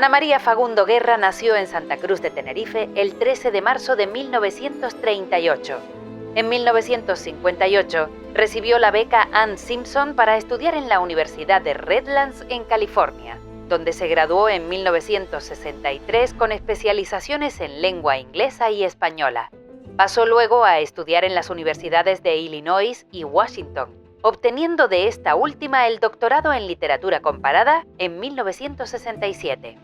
Ana María Fagundo Guerra nació en Santa Cruz de Tenerife el 13 de marzo de 1938. En 1958 recibió la beca Ann Simpson para estudiar en la Universidad de Redlands en California, donde se graduó en 1963 con especializaciones en lengua inglesa y española. Pasó luego a estudiar en las universidades de Illinois y Washington, obteniendo de esta última el doctorado en literatura comparada en 1967.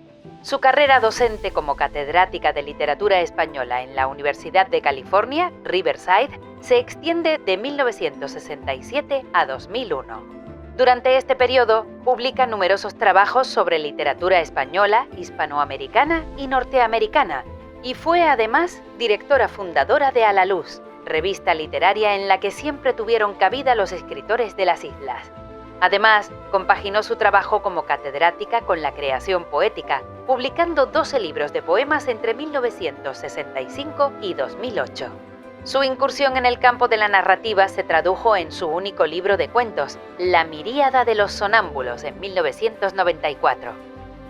Su carrera docente como catedrática de literatura española en la Universidad de California, Riverside, se extiende de 1967 a 2001. Durante este periodo, publica numerosos trabajos sobre literatura española, hispanoamericana y norteamericana, y fue además directora fundadora de A la Luz, revista literaria en la que siempre tuvieron cabida los escritores de las islas. Además, compaginó su trabajo como catedrática con la creación poética, publicando 12 libros de poemas entre 1965 y 2008. Su incursión en el campo de la narrativa se tradujo en su único libro de cuentos, La Miríada de los Sonámbulos, en 1994.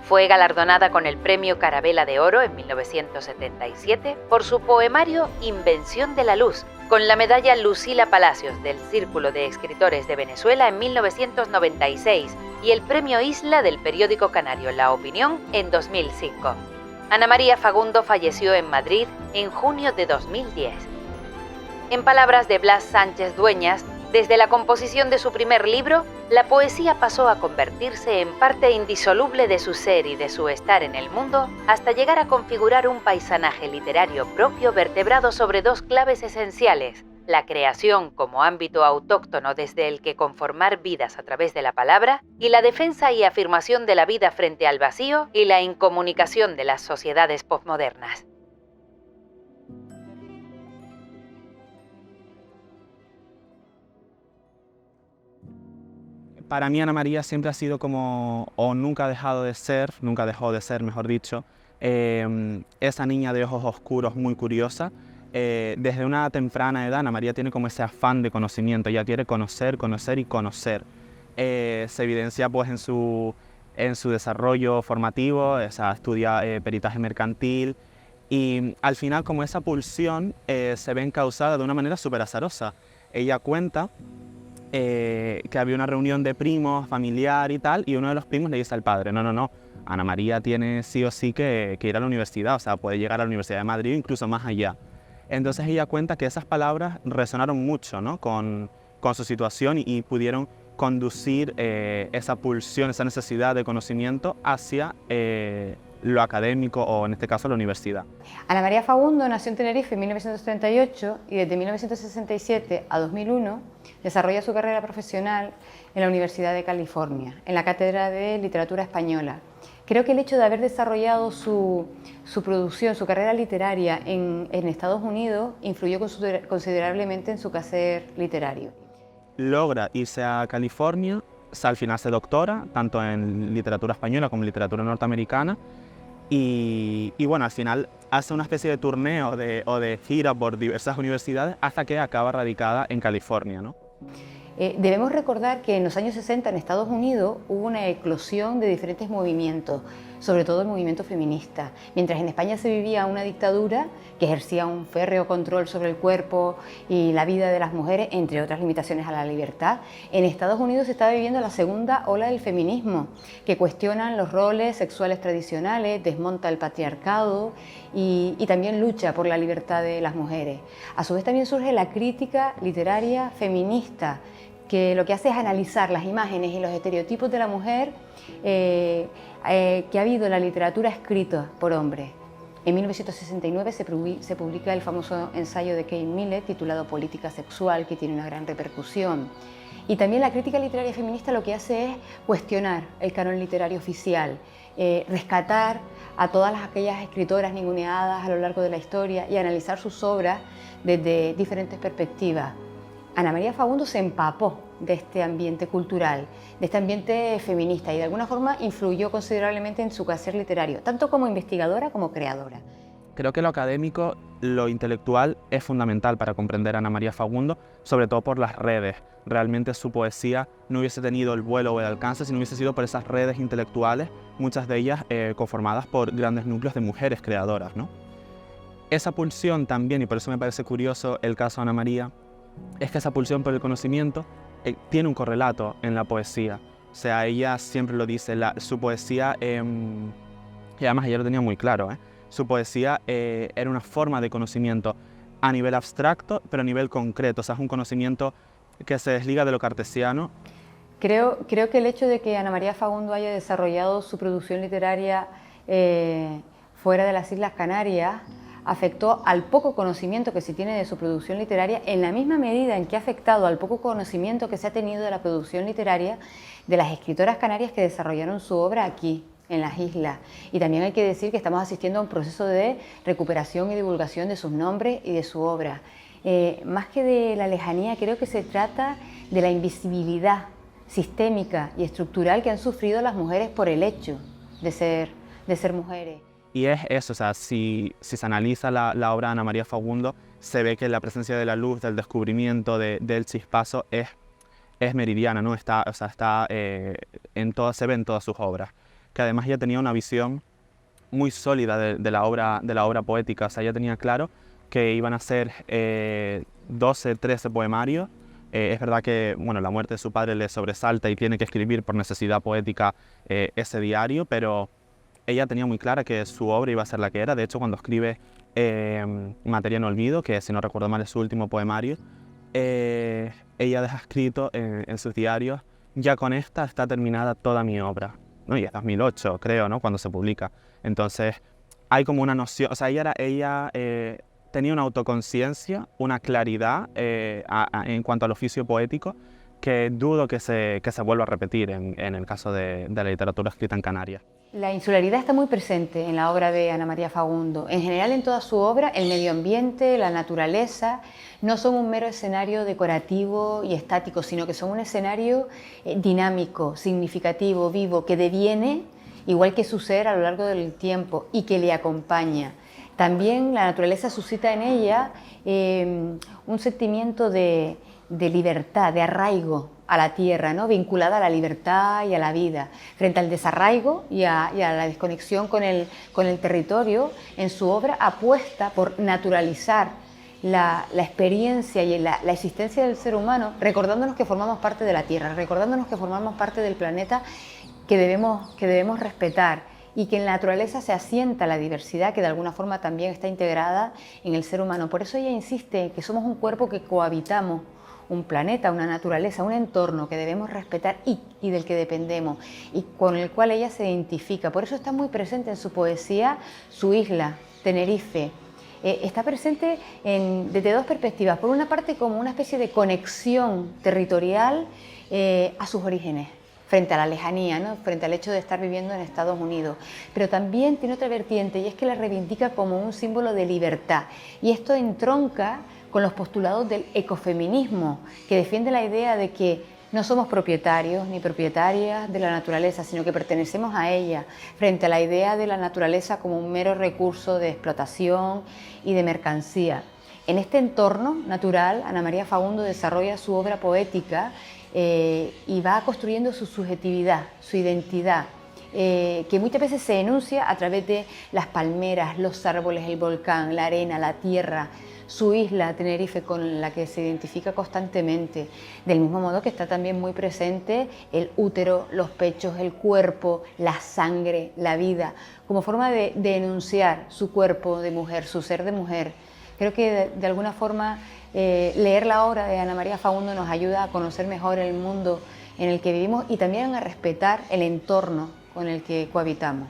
Fue galardonada con el Premio Carabela de Oro en 1977 por su poemario Invención de la Luz, con la medalla Lucila Palacios del Círculo de Escritores de Venezuela en 1996 y el Premio Isla del periódico canario La Opinión en 2005. Ana María Fagundo falleció en Madrid en junio de 2010. En palabras de Blas Sánchez Dueñas, desde la composición de su primer libro, la poesía pasó a convertirse en parte indisoluble de su ser y de su estar en el mundo, hasta llegar a configurar un paisanaje literario propio vertebrado sobre dos claves esenciales: la creación como ámbito autóctono desde el que conformar vidas a través de la palabra, y la defensa y afirmación de la vida frente al vacío y la incomunicación de las sociedades posmodernas. Para mí Ana María siempre ha sido como, o nunca dejó de ser, mejor dicho, esa niña de ojos oscuros muy curiosa. Desde una temprana edad Ana María tiene como ese afán de conocimiento, ella quiere conocer, conocer y conocer. Se evidencia pues en su desarrollo formativo, o sea, estudia peritaje mercantil y al final como esa pulsión se ve encauzada de una manera súper azarosa. Ella cuenta que había una reunión de primos, familiar y tal, y uno de los primos le dice al padre, no, Ana María tiene sí o sí que ir a la universidad, o sea, puede llegar a la Universidad de Madrid, incluso más allá. Entonces ella cuenta que esas palabras resonaron mucho, ¿no?, con su situación y pudieron conducir esa pulsión, esa necesidad de conocimiento hacia lo académico o en este caso la universidad. Ana María Fagundo nació en Tenerife en 1938 y desde 1967 a 2001 desarrolla su carrera profesional en la Universidad de California, en la Cátedra de Literatura Española. Creo que el hecho de haber desarrollado su producción, su carrera literaria en Estados Unidos influyó considerablemente en su quehacer literario. Logra irse a California, al final se doctora, tanto en literatura española como en literatura norteamericana, y bueno, al final hace una especie de turneo o de gira por diversas universidades hasta que acaba radicada en California, ¿no? Debemos recordar que en los años 60 en Estados Unidos hubo una eclosión de diferentes movimientos, sobre todo el movimiento feminista. Mientras en España se vivía una dictadura que ejercía un férreo control sobre el cuerpo y la vida de las mujeres, entre otras limitaciones a la libertad, en Estados Unidos se está viviendo la segunda ola del feminismo, que cuestionan los roles sexuales tradicionales, desmonta el patriarcado y también lucha por la libertad de las mujeres. A su vez también surge la crítica literaria feminista, que lo que hace es analizar las imágenes y los estereotipos de la mujer que ha habido en la literatura escrita por hombres. En 1969 se publica el famoso ensayo de Kate Millett titulado Política sexual, que tiene una gran repercusión. Y también la crítica literaria feminista lo que hace es cuestionar el canon literario oficial, rescatar a todas aquellas escritoras ninguneadas a lo largo de la historia y analizar sus obras desde diferentes perspectivas. Ana María Fagundo se empapó de este ambiente cultural, de este ambiente feminista y de alguna forma influyó considerablemente en su quehacer literario, tanto como investigadora como creadora. Creo que lo académico, lo intelectual es fundamental para comprender a Ana María Fagundo, sobre todo por las redes. Realmente su poesía no hubiese tenido el vuelo o el alcance si no hubiese sido por esas redes intelectuales, muchas de ellas conformadas por grandes núcleos de mujeres creadoras, ¿no? Esa pulsión también, y por eso me parece curioso el caso de Ana María, es que esa pulsión por el conocimiento tiene un correlato en la poesía. O sea, ella siempre lo dice, su poesía, y además ella lo tenía muy claro, su poesía era una forma de conocimiento a nivel abstracto, pero a nivel concreto. O sea, es un conocimiento que se desliga de lo cartesiano. Creo que el hecho de que Ana María Fagundo haya desarrollado su producción literaria fuera de las Islas Canarias afectó al poco conocimiento que se tiene de su producción literaria en la misma medida en que ha afectado al poco conocimiento que se ha tenido de la producción literaria de las escritoras canarias que desarrollaron su obra aquí, en las islas. Y también hay que decir que estamos asistiendo a un proceso de recuperación y divulgación de sus nombres y de su obra. Más que de la lejanía, creo que se trata de la invisibilidad sistémica y estructural que han sufrido las mujeres por el hecho de ser mujeres. Y es eso, o sea, si se analiza la obra de Ana María Fagundo, se ve que la presencia de la luz, del descubrimiento, del chispazo es meridiana, ¿no? Se ve en todas sus obras. Que además ella tenía una visión muy sólida de la obra poética. O sea, ella tenía claro que iban a ser 12, 13 poemarios. Es verdad que bueno, la muerte de su padre le sobresalta y tiene que escribir por necesidad poética ese diario, pero ella tenía muy clara que su obra iba a ser la que era. De hecho, cuando escribe Materia en Olvido, que si no recuerdo mal es su último poemario, ella deja escrito en sus diarios: ya con esta está terminada toda mi obra, ¿no? Y es 2008, creo, ¿no? Cuando se publica. Entonces, hay como una noción, o sea, ella tenía una autoconciencia, una claridad en cuanto al oficio poético que dudo que se vuelva a repetir en el caso de la literatura escrita en Canarias. La insularidad está muy presente en la obra de Ana María Fagundo. En general, en toda su obra, el medio ambiente, la naturaleza, no son un mero escenario decorativo y estático, sino que son un escenario dinámico, significativo, vivo, que deviene, igual que su ser, a lo largo del tiempo y que le acompaña. También la naturaleza suscita en ella un sentimiento de libertad, de arraigo a la tierra, ¿no? Vinculada a la libertad y a la vida. Frente al desarraigo y a la desconexión con el territorio, en su obra apuesta por naturalizar la experiencia y la existencia del ser humano, recordándonos que formamos parte de la tierra, recordándonos que formamos parte del planeta que debemos respetar, y que en la naturaleza se asienta la diversidad que de alguna forma también está integrada en el ser humano. Por eso ella insiste que somos un cuerpo que cohabitamos un planeta, una naturaleza, un entorno que debemos respetar y del que dependemos y con el cual ella se identifica. Por eso está muy presente en su poesía su isla, Tenerife. Está presente desde dos perspectivas. Por una parte, como una especie de conexión territorial a sus orígenes, frente a la lejanía, ¿no? Frente al hecho de estar viviendo en Estados Unidos. Pero también tiene otra vertiente, y es que la reivindica como un símbolo de libertad. Y esto entronca con los postulados del ecofeminismo, que defiende la idea de que no somos propietarios ni propietarias de la naturaleza, sino que pertenecemos a ella, frente a la idea de la naturaleza como un mero recurso de explotación y de mercancía. En este entorno natural, Ana María Fagundo desarrolla su obra poética y va construyendo su subjetividad, su identidad, que muchas veces se enuncia a través de las palmeras, los árboles, el volcán, la arena, la tierra, su isla, Tenerife, con la que se identifica constantemente. Del mismo modo que está también muy presente el útero, los pechos, el cuerpo, la sangre, la vida, como forma de enunciar su cuerpo de mujer, su ser de mujer. Creo que de alguna forma leer la obra de Ana María Fagundo nos ayuda a conocer mejor el mundo en el que vivimos y también a respetar el entorno con el que cohabitamos.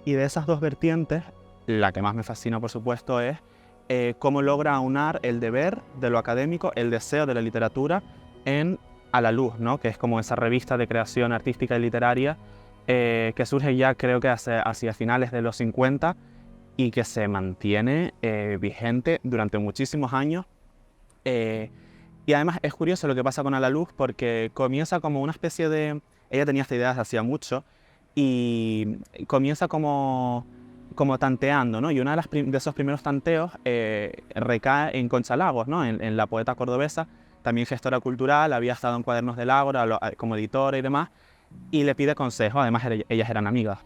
Y de esas dos vertientes, la que más me fascina, por supuesto, es cómo logra aunar el deber de lo académico, el deseo de la literatura, en A la Luz, ¿no? Que es como esa revista de creación artística y literaria que surge ya creo que hacia finales de los 50 y que se mantiene vigente durante muchísimos años. Y además es curioso lo que pasa con A la Luz, porque comienza como una especie de... Ella tenía esta idea desde hacía mucho y comienza como como tanteando, ¿no? Y uno de esos primeros tanteos recae en Concha Lagos, ¿no? En la poeta cordobesa, también gestora cultural, había estado en Cuadernos del Ágora como editora y demás, y le pide consejos, además ellas eran amigas,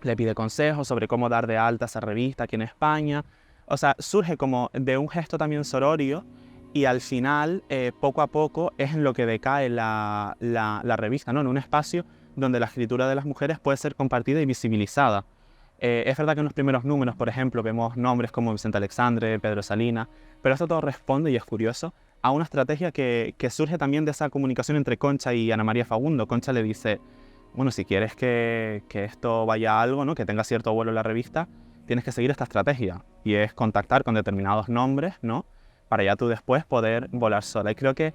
le pide consejos sobre cómo dar de alta esa revista aquí en España. O sea, surge como de un gesto también sororio, y al final, poco a poco, es en lo que decae la revista, ¿no? En un espacio donde la escritura de las mujeres puede ser compartida y visibilizada. Es verdad que en los primeros números, por ejemplo, vemos nombres como Vicente Alexandre, Pedro Salinas, pero esto todo responde, y es curioso, a una estrategia que surge también de esa comunicación entre Concha y Ana María Fagundo. Concha le dice, bueno, si quieres que esto vaya a algo, ¿no? Que tenga cierto vuelo en la revista, tienes que seguir esta estrategia, y es contactar con determinados nombres, ¿no? Para ya tú después poder volar sola. Y creo que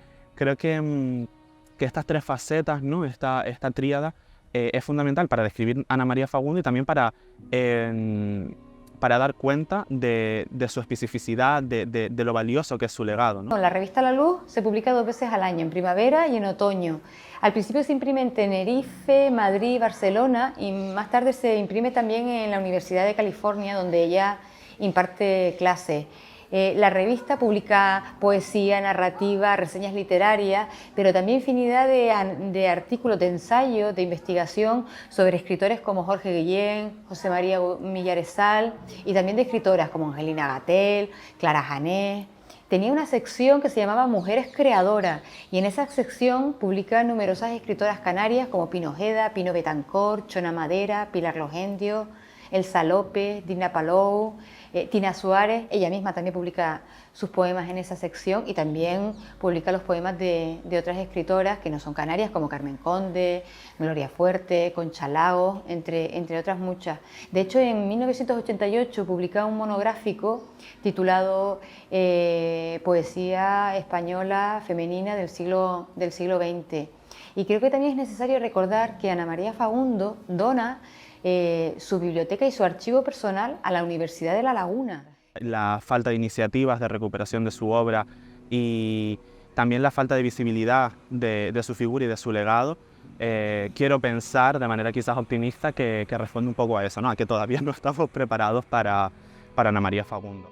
estas tres facetas, ¿no? Esta tríada, es fundamental para describir a Ana María Fagundo, y también para dar cuenta de su especificidad, de lo valioso que es su legado, ¿no? La revista La Luz se publica 2 veces al año, en primavera y en otoño. Al principio se imprime en Tenerife, Madrid, Barcelona, y más tarde se imprime también en la Universidad de California, donde ella imparte clases. La revista publica poesía, narrativa, reseñas literarias, pero también infinidad de artículos, de ensayos, de investigación sobre escritores como Jorge Guillén, José María Millaresal, y también de escritoras como Angelina Gatel, Clara Janés. Tenía una sección que se llamaba Mujeres Creadoras, y en esa sección publica numerosas escritoras canarias como Pino Ojeda, Pino Betancor, Chona Madera, Pilar Logendio, Elsa López, Dina Palou, Tina Suárez. Ella misma también publica sus poemas en esa sección, y también publica los poemas de otras escritoras que no son canarias, como Carmen Conde, Gloria Fuerte, Concha Lagos, entre otras muchas. De hecho, en 1988 publica un monográfico titulado Poesía española femenina del siglo XX. Y creo que también es necesario recordar que Ana María Fagundo dona su biblioteca y su archivo personal a la Universidad de La Laguna. La falta de iniciativas de recuperación de su obra, y también la falta de visibilidad de su figura y de su legado, quiero pensar, de manera quizás optimista, que responde un poco a eso, ¿no? A que todavía no estamos preparados para Ana María Fagundo.